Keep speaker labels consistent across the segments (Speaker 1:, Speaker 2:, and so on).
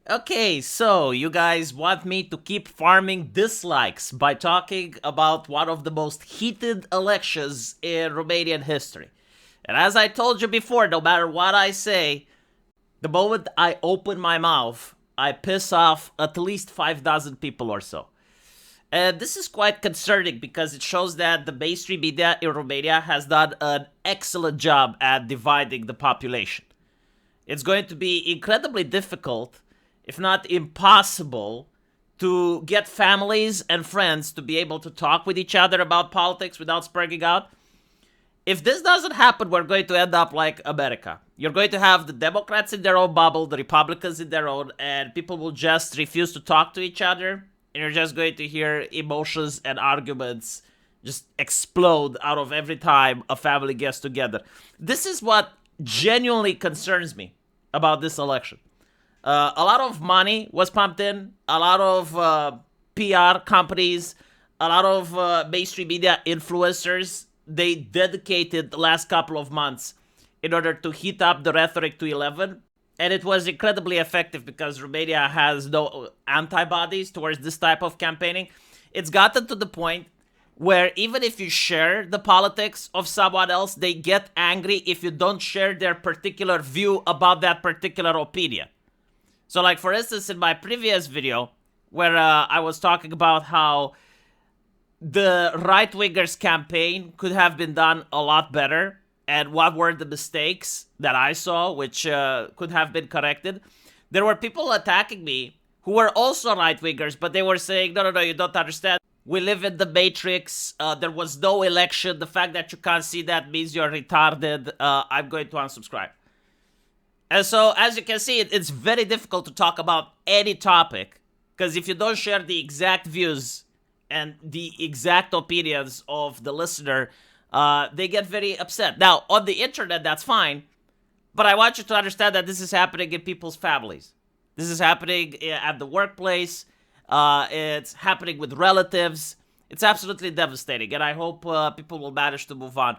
Speaker 1: Okay, so you guys want me to keep farming dislikes by talking about one of the most heated elections in Romanian history. And as I told you before, no matter what I say, the moment I open my mouth, I piss off at least 5,000 people or so. And this is quite concerning because it shows that the mainstream media in Romania has done an excellent job at dividing the population. It's going to be incredibly difficult, if not impossible, to get families and friends to be able to talk with each other about politics without sparking out. If this doesn't happen, we're going to end up like America. You're going to have the Democrats in their own bubble, the Republicans in their own, and people will just refuse to talk to each other. And you're just going to hear emotions and arguments just explode out of every time a family gets together. This is what genuinely concerns me about this election. A lot of money was pumped in, a lot of PR companies, a lot of mainstream media influencers. They dedicated the last couple of months in order to heat up the rhetoric to 11. And it was incredibly effective because Romania has no antibodies towards this type of campaigning. It's gotten to the point where even if you share the politics of someone else, they get angry if you don't share their particular view about that particular opinion. So like, for instance, in my previous video, where I was talking about how the right-wingers campaign could have been done a lot better, and what were the mistakes that I saw, which could have been corrected, there were people attacking me who were also right-wingers, but they were saying, no, you don't understand. We live in the Matrix. There was no election. The fact that you can't see that means you're retarded. I'm going to unsubscribe. And so, as you can see, it's very difficult to talk about any topic, because if you don't share the exact views and the exact opinions of the listener, they get very upset. Now, on the internet, that's fine, but I want you to understand that this is happening in people's families. This is happening at the workplace. It's happening with relatives. It's absolutely devastating, and I hope people will manage to move on.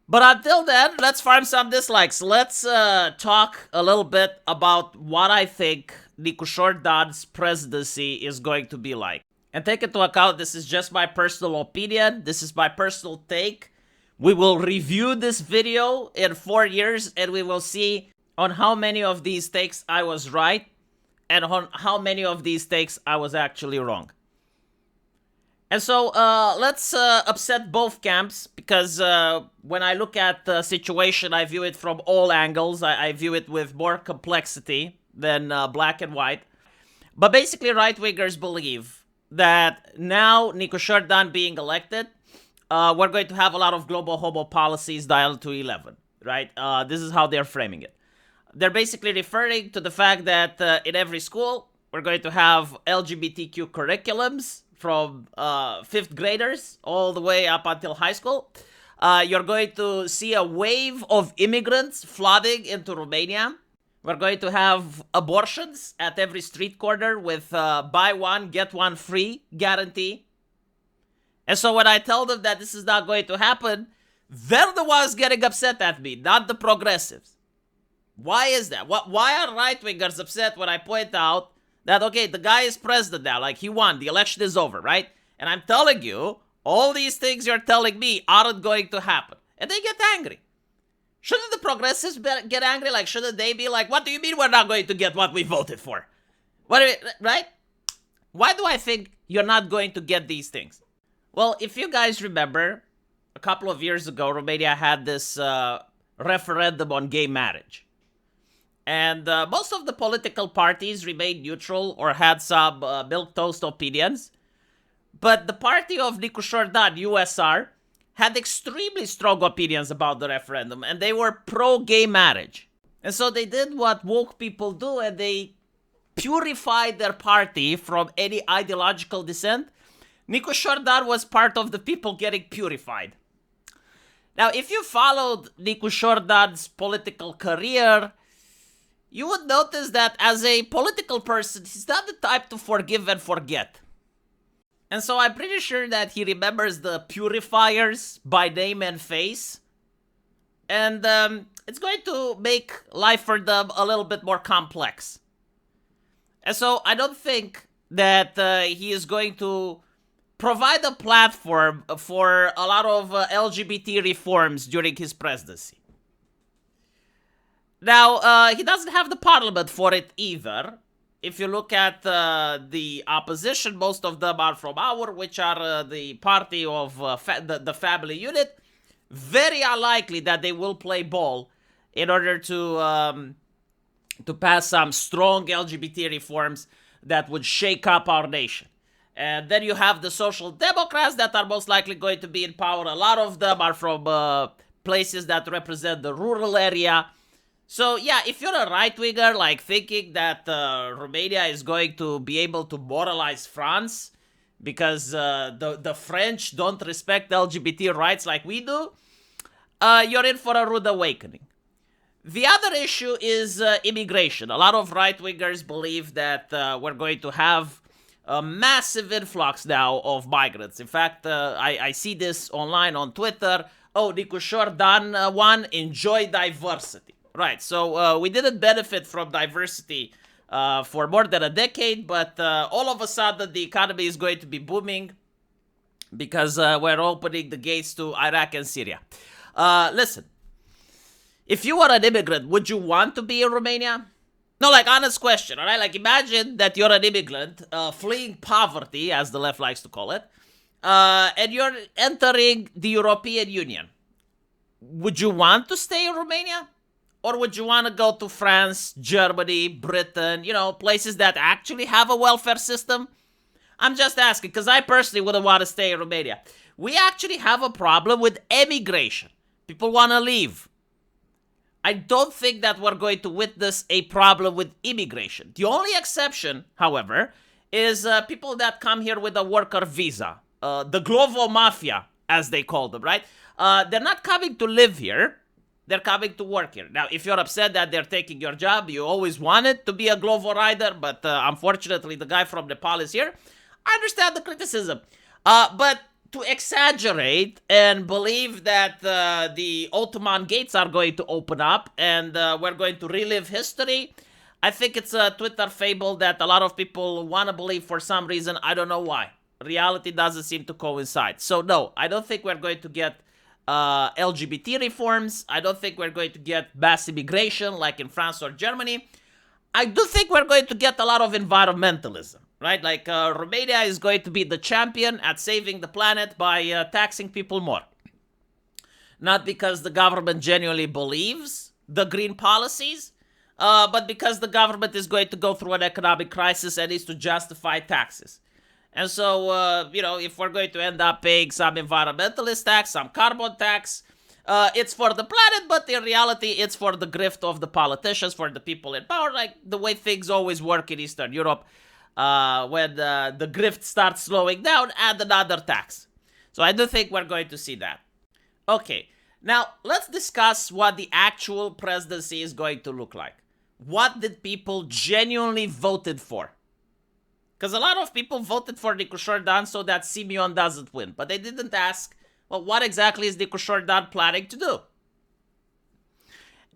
Speaker 1: But until then, let's farm some dislikes. Let's talk a little bit about what I think Nicu Șordan's presidency is going to be like. And take into account, this is just my personal opinion. This is my personal take. We will review this video in 4 years, and we will see on how many of these takes I was right and on how many of these takes I was actually wrong. And so let's upset both camps, because when I look at the situation, I view it from all angles. I view it with more complexity than black and white. But basically, right-wingers believe that now, Nicu Șordan being elected, we're going to have a lot of global homo policies dialed to 11, right? This is how they're framing it. They're basically referring to the fact that in every school, we're going to have LGBTQ curriculums from 5th graders all the way up until high school. You're going to see a wave of immigrants flooding into Romania. We're going to have abortions at every street corner with buy one, get one free guarantee. And so when I tell them that this is not going to happen, they're the ones getting upset at me, not the progressives. Why is that? Why are right-wingers upset when I point out that, okay, the guy is president now, like he won, the election is over, right? And I'm telling you, all these things you're telling me aren't going to happen. And they get angry. Shouldn't the progressives get angry? Like, shouldn't they be like, what do you mean we're not going to get what we voted for? Right? Why do I think you're not going to get these things? Well, if you guys remember, a couple of years ago, Romania had this referendum on gay marriage. And most of the political parties remained neutral or had some milquetoast opinions. But the party of Nicu Șordan, USR, had extremely strong opinions about the referendum, and they were pro-gay marriage. And so they did what woke people do, and they purified their party from any ideological dissent. Nicu Șordan was part of the people getting purified. Now, if you followed Nicu Șordan's political career, you would notice that as a political person, he's not the type to forgive and forget. And so I'm pretty sure that he remembers the purifiers by name and face. And it's going to make life for them a little bit more complex. And so I don't think that he is going to provide a platform for a lot of LGBT reforms during his presidency. Now, he doesn't have the parliament for it either. If you look at the opposition, most of them are from which are the party of the family unit. Very unlikely that they will play ball in order to pass some strong LGBT reforms that would shake up our nation. And then you have the Social Democrats that are most likely going to be in power. A lot of them are from places that represent the rural area. So yeah, if you're a right-winger, like thinking that Romania is going to be able to moralize France because the French don't respect LGBT rights like we do, you're in for a rude awakening. The other issue is immigration. A lot of right-wingers believe that we're going to have a massive influx now of migrants. In fact, I see this online on Twitter. Oh, Nicușor Dan one, enjoy diversity. Right, so we didn't benefit from diversity for more than a decade, but all of a sudden the economy is going to be booming because we're opening the gates to Iraq and Syria. Listen, if you were an immigrant, would you want to be in Romania? No, like, honest question, all right? Like, imagine that you're an immigrant fleeing poverty, as the left likes to call it, and you're entering the European Union. Would you want to stay in Romania? Or would you want to go to France, Germany, Britain, places that actually have a welfare system? I'm just asking, because I personally wouldn't want to stay in Romania. We actually have a problem with emigration. People want to leave. I don't think that we're going to witness a problem with immigration. The only exception, however, is people that come here with a worker visa. The Glovo Mafia, as they call them, right? They're not coming to live here. They're coming to work here. Now, if you're upset that they're taking your job, you always wanted to be a Glovo rider, but unfortunately the guy from Nepal is here. I understand the criticism. But to exaggerate and believe that the Ottoman gates are going to open up and we're going to relive history, I think it's a Twitter fable that a lot of people want to believe for some reason. I don't know why. Reality doesn't seem to coincide. So no, I don't think we're going to get LGBT reforms. I don't think we're going to get mass immigration like in France or Germany. I do think we're going to get a lot of environmentalism, right? Like Romania is going to be the champion at saving the planet by taxing people more. Not because the government genuinely believes the green policies, but because the government is going to go through an economic crisis and needs to justify taxes. And so, if we're going to end up paying some environmentalist tax, some carbon tax, it's for the planet, but in reality, it's for the grift of the politicians, for the people in power, like the way things always work in Eastern Europe. When the grift starts slowing down, add another tax. So I do think we're going to see that. Okay, now let's discuss what the actual presidency is going to look like. What did people genuinely voted for? Because a lot of people voted for Nicușor Dan so that Simeon doesn't win. But they didn't ask, well, what exactly is Nicușor Dan planning to do?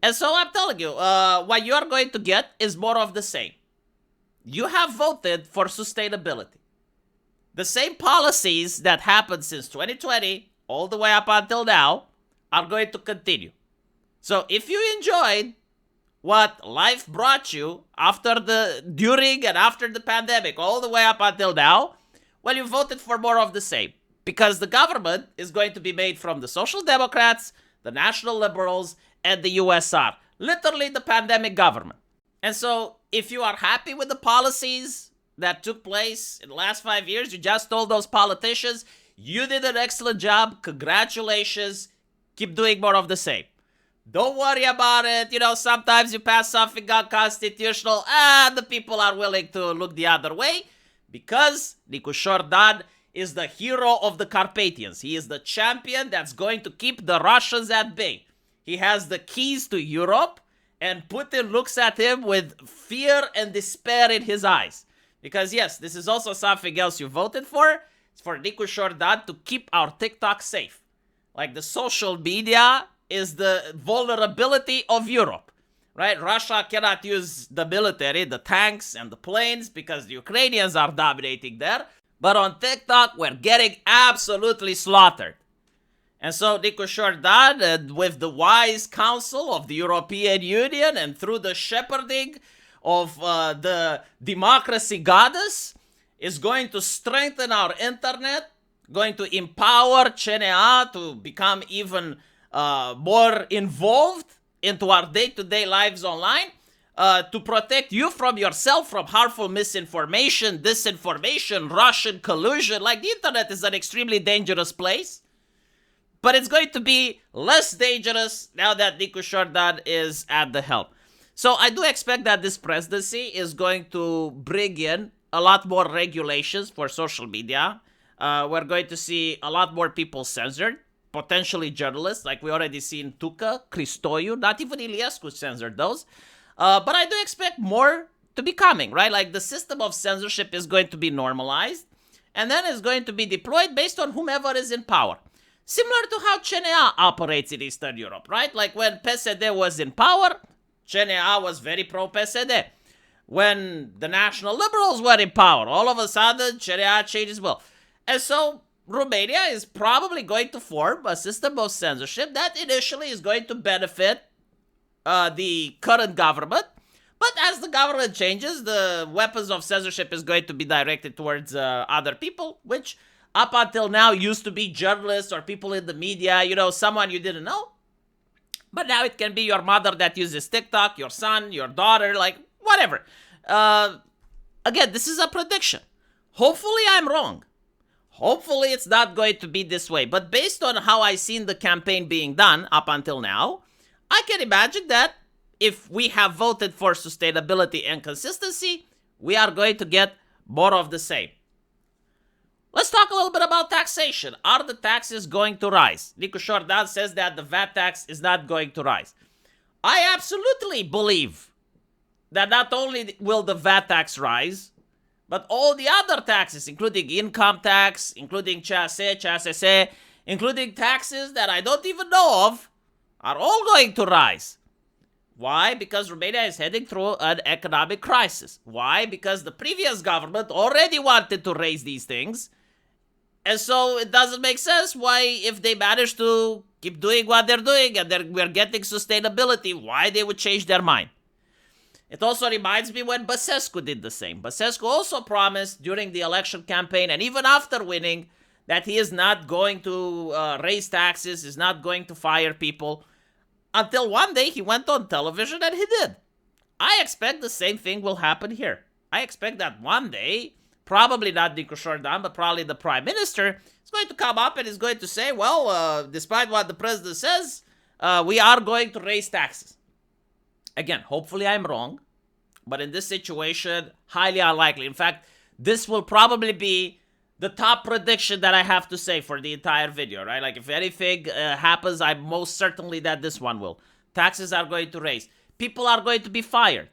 Speaker 1: And so I'm telling you, what you're going to get is more of the same. You have voted for sustainability. The same policies that happened since 2020, all the way up until now, are going to continue. So if you enjoyed what life brought you during and after the pandemic, all the way up until now, well, you voted for more of the same. Because the government is going to be made from the Social Democrats, the National Liberals, and the USR. Literally the pandemic government. And so, if you are happy with the policies that took place in the last 5 years, you just told those politicians, you did an excellent job, congratulations, keep doing more of the same. Don't worry about it. Sometimes you pass something unconstitutional and the people are willing to look the other way because Nicușor Dan is the hero of the Carpathians. He is the champion that's going to keep the Russians at bay. He has the keys to Europe and Putin looks at him with fear and despair in his eyes. Because yes, this is also something else you voted for. It's for Nicușor Dan to keep our TikTok safe. Like the social media is the vulnerability of Europe. right? Russia cannot use the military, the tanks and the planes, because the Ukrainians are dominating there. But on TikTok, we're getting absolutely slaughtered. And so Nico Jordan, with the wise counsel of the European Union and through the shepherding of the democracy goddess, is going to strengthen our internet, going to empower CNA to become even more involved into our day-to-day lives online, to protect you from yourself, from harmful misinformation, disinformation, Russian collusion. Like, the internet is an extremely dangerous place. But it's going to be less dangerous now that Nico Jordan is at the helm. So I do expect that this presidency is going to bring in a lot more regulations for social media. We're going to see a lot more people censored, potentially journalists, like we already seen Tuca, Cristoiu, not even Iliescu censored those. But I do expect more to be coming, right? Like, the system of censorship is going to be normalized, and then it's going to be deployed based on whomever is in power. Similar to how CNA operates in Eastern Europe, right? Like, when PSD was in power, CNA was very pro-PSD. When the National Liberals were in power, all of a sudden, CNA changed as well. And so, Romania is probably going to form a system of censorship that initially is going to benefit the current government. But as the government changes, the weapons of censorship is going to be directed towards other people, which up until now used to be journalists or people in the media, you know, someone you didn't know. But now it can be your mother that uses TikTok, your son, your daughter, like, whatever. Again, this is a prediction. Hopefully I'm wrong. Hopefully it's not going to be this way. But based on how I've seen the campaign being done up until now, I can imagine that if we have voted for sustainability and consistency, we are going to get more of the same. Let's talk a little bit about taxation. Are the taxes going to rise? Nico Jordan says that the VAT tax is not going to rise. I absolutely believe that not only will the VAT tax rise, but all the other taxes, including income tax, including CSE, including taxes that I don't even know of, are all going to rise. Why? Because Romania is heading through an economic crisis. Why? Because the previous government already wanted to raise these things. And so it doesn't make sense why, if they manage to keep doing what they're doing and we're getting sustainability, why they would change their mind. It also reminds me when Băsescu did the same. Băsescu also promised during the election campaign and even after winning that he is not going to raise taxes, is not going to fire people. Until one day he went on television and he did. I expect the same thing will happen here. I expect that one day, probably not Nico Jordan, but probably the prime minister is going to come up and is going to say, well, despite what the president says, we are going to raise taxes. Again, hopefully I'm wrong, but in this situation, highly unlikely. In fact, this will probably be the top prediction that I have to say for the entire video, right? Like, if anything happens, I'm most certainly that this one will. Taxes are going to raise. People are going to be fired.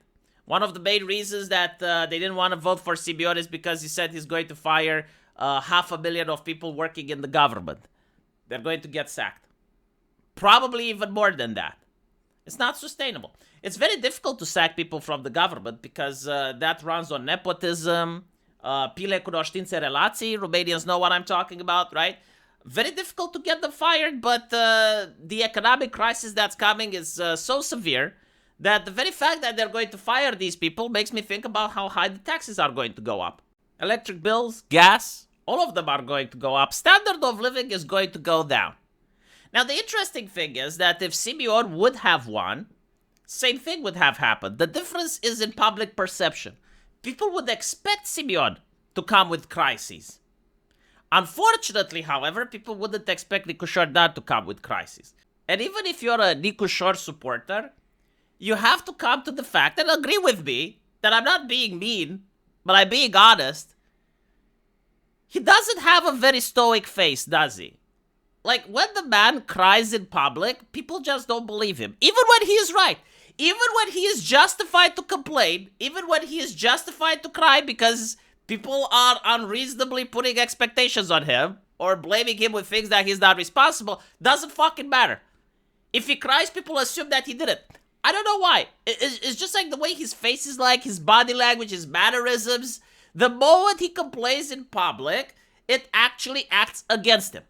Speaker 1: One of the main reasons that they didn't want to vote for Simeon is because he said he's going to fire 500,000 of people working in the government. They're going to get sacked. Probably even more than that. It's not sustainable. It's very difficult to sack people from the government because that runs on nepotism, pile cunoștințe relații. Romanians know what I'm talking about, right? Very difficult to get them fired, but the economic crisis that's coming is so severe that the very fact that they're going to fire these people makes me think about how high the taxes are going to go up. Electric bills, gas, all of them are going to go up. Standard of living is going to go down. Now, the interesting thing is that if Simeon would have won, same thing would have happened. The difference is in public perception. People would expect Simeon to come with crises. Unfortunately, however, people wouldn't expect Nicu Jordan to come with crises. And even if you're a Nicu Jordan supporter, you have to come to the fact and agree with me that I'm not being mean, but I'm being honest. He doesn't have a very stoic face, does he? Like, when the man cries in public, people just don't believe him. Even when he is right. Even when he is justified to complain. Even when he is justified to cry because people are unreasonably putting expectations on him or blaming him with things that he's not responsible. Doesn't fucking matter. If he cries, people assume that he did it. I don't know why. It's just like the way his face is like, his body language, his mannerisms. The moment he complains in public, it actually acts against him.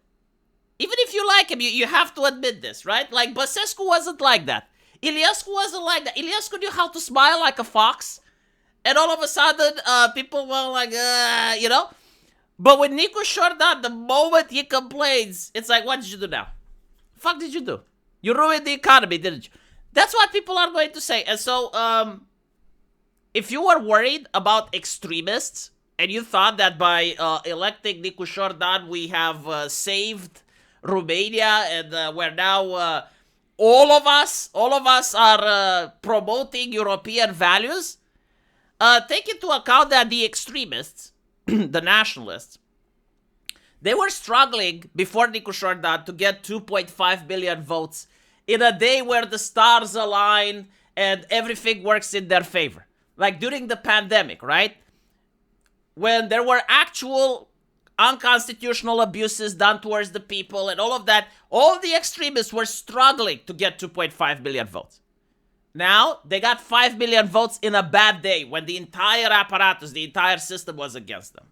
Speaker 1: Even if you like him, you have to admit this, right? Like, Basescu wasn't like that. Iliescu wasn't like that. Iliescu knew how to smile like a fox. And all of a sudden, people were like, you know? But with Nico Jordan, the moment he complains, it's like, what did you do now? Fuck did you do? You ruined the economy, didn't you? That's what people are going to say. And so, if you were worried about extremists, and you thought that by electing Nico Jordan, we have saved Romania, and we're now, all of us are promoting European values, take into account that the extremists, the nationalists, they were struggling before Nico Jordan to get 2.5 billion votes in a day where the stars align and everything works in their favor. Like during the pandemic, right? When there were actual unconstitutional abuses done towards the people and all of that, all the extremists were struggling to get 2.5 billion votes. Now, they got 5 million votes in a bad day when the entire apparatus, the entire system was against them.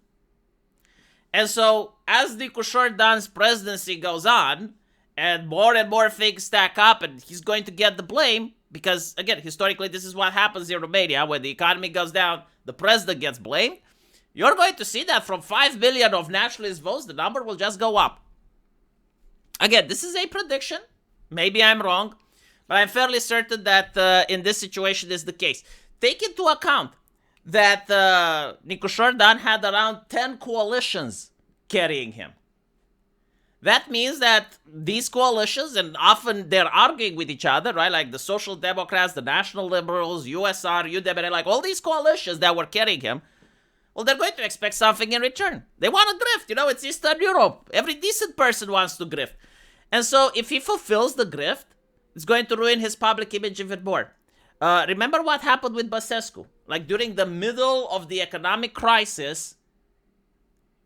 Speaker 1: And so, as Nico Jordan's presidency goes on, and more things stack up, and he's going to get the blame, because, again, historically, this is what happens in Romania. When the economy goes down, the president gets blamed. You're going to see that from 5 million of nationalist votes, the number will just go up. Again, this is a prediction. Maybe I'm wrong. But I'm fairly certain that in this situation is the case. Take into account that Nico Jordan had around 10 coalitions carrying him. That means that these coalitions, and often they're arguing with each other, right? Like the Social Democrats, the National Liberals, USR, UDMR, like all these coalitions that were carrying him, well, they're going to expect something in return. They want to grift. You know, it's Eastern Europe. Every decent person wants to grift. And so if he fulfills the grift, it's going to ruin his public image even more. Remember what happened with Basescu? Like during the middle of the economic crisis,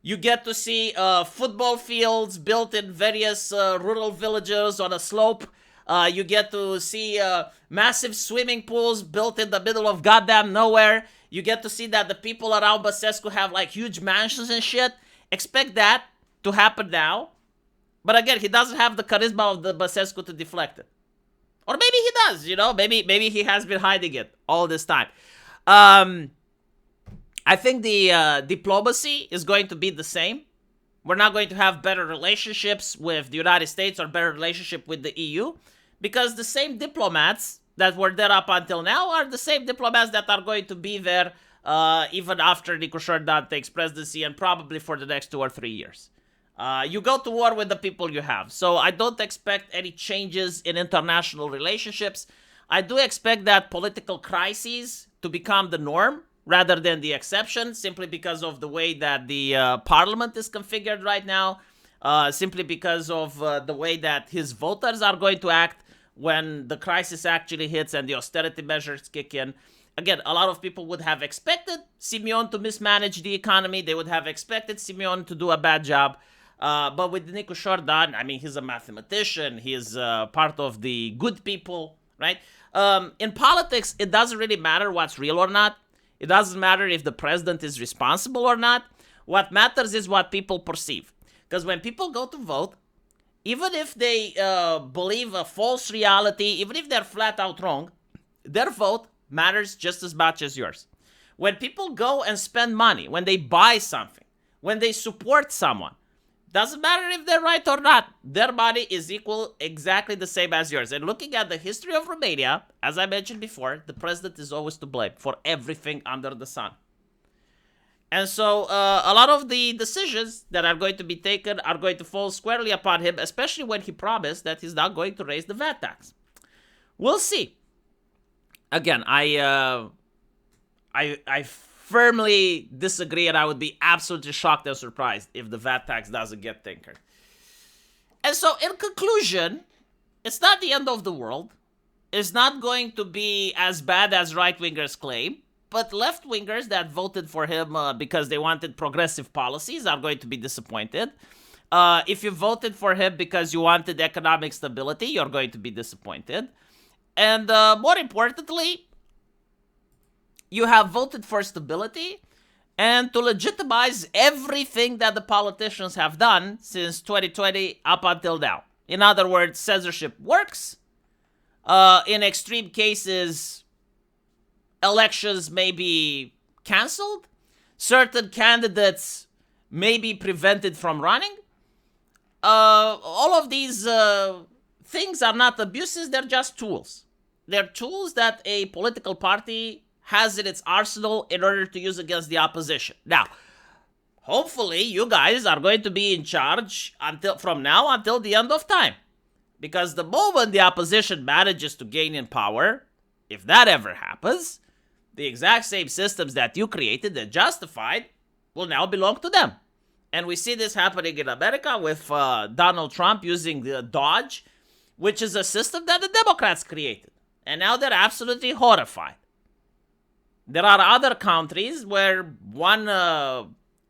Speaker 1: you get to see football fields built in various rural villages on a slope. You get to see massive swimming pools built in the middle of goddamn nowhere. You get to see that the people around Basescu have like huge mansions and shit. Expect that to happen now. But again, he doesn't have the charisma of the Basescu to deflect it. Or maybe he does, you know? Maybe he has been hiding it all this time. I think the diplomacy is going to be the same. We're not going to have better relationships with the United States or better relationship with the EU, because the same diplomats that were there up until now are the same diplomats that are going to be there even after Nico Jordan takes presidency, and probably for the next 2 or 3 years. You go to war with the people you have. So I don't expect any changes in international relationships. I do expect that political crises to become the norm rather than the exception, simply because of the way that the parliament is configured right now, simply because of the way that his voters are going to act when the crisis actually hits and the austerity measures kick in. Again, a lot of people would have expected Simeon to mismanage the economy. They would have expected Simeon to do a bad job. But with Nico Jordan, I mean, he's a mathematician. He's part of the good people, right? In politics, it doesn't really matter what's real or not. It doesn't matter if the president is responsible or not. What matters is what people perceive. Because when people go to vote, even if they believe a false reality, even if they're flat out wrong, their vote matters just as much as yours. When people go and spend money, when they buy something, when they support someone, doesn't matter if they're right or not, their money is equal, exactly the same as yours. And looking at the history of Romania, as I mentioned before, the president is always to blame for everything under the sun. And so a lot of the decisions that are going to be taken are going to fall squarely upon him, especially when he promised that he's not going to raise the VAT tax. We'll see. Again, I firmly disagree, and I would be absolutely shocked and surprised if the VAT tax doesn't get tinkered. And so, in conclusion, it's not the end of the world. It's not going to be as bad as right-wingers claim, but left-wingers that voted for him because they wanted progressive policies are going to be disappointed. If you voted for him because you wanted economic stability, you're going to be disappointed. And more importantly, you have voted for stability and to legitimize everything that the politicians have done since 2020 up until now. In other words, censorship works. In extreme cases, elections may be cancelled. Certain candidates may be prevented from running. All of these things are not abuses, they're just tools. They're tools that a political party has in its arsenal in order to use against the opposition. Now, hopefully, you guys are going to be in charge from now until the end of time. Because the moment the opposition manages to gain in power, if that ever happens, the exact same systems that you created and justified will now belong to them. And we see this happening in America with Donald Trump using the Dodge, which is a system that the Democrats created. And now they're absolutely horrified. There are other countries where one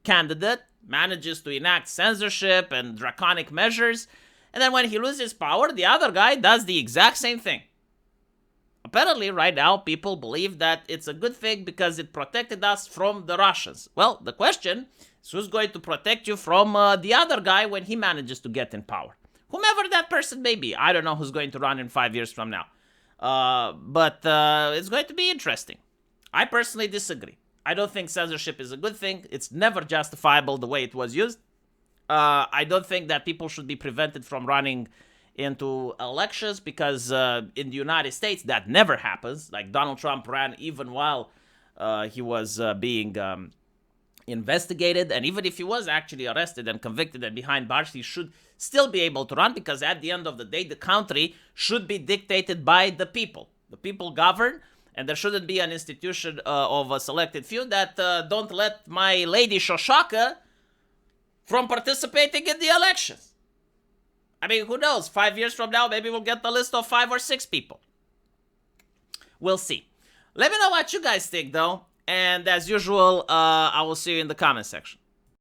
Speaker 1: candidate manages to enact censorship and draconic measures, and then when he loses power, the other guy does the exact same thing. Apparently, right now, people believe that it's a good thing because it protected us from the Russians. Well, the question is who's going to protect you from the other guy when he manages to get in power? Whomever that person may be. I don't know who's going to run in 5 years from now. But it's going to be interesting. I personally disagree. I don't think censorship is a good thing. It's never justifiable the way it was used. I don't think that people should be prevented from running into elections because in the United States that never happens. Like Donald Trump ran even while he was being investigated, and even if he was actually arrested and convicted and behind bars, he should still be able to run because at the end of the day, the country should be dictated by the people. The people govern, and there shouldn't be an institution of a selected few that don't let my lady Shoshaka from participating in the elections. I mean, who knows? 5 years from now, maybe we'll get the list of 5 or 6 people. We'll see. Let me know what you guys think, though. And as usual, I will see you in the comment section.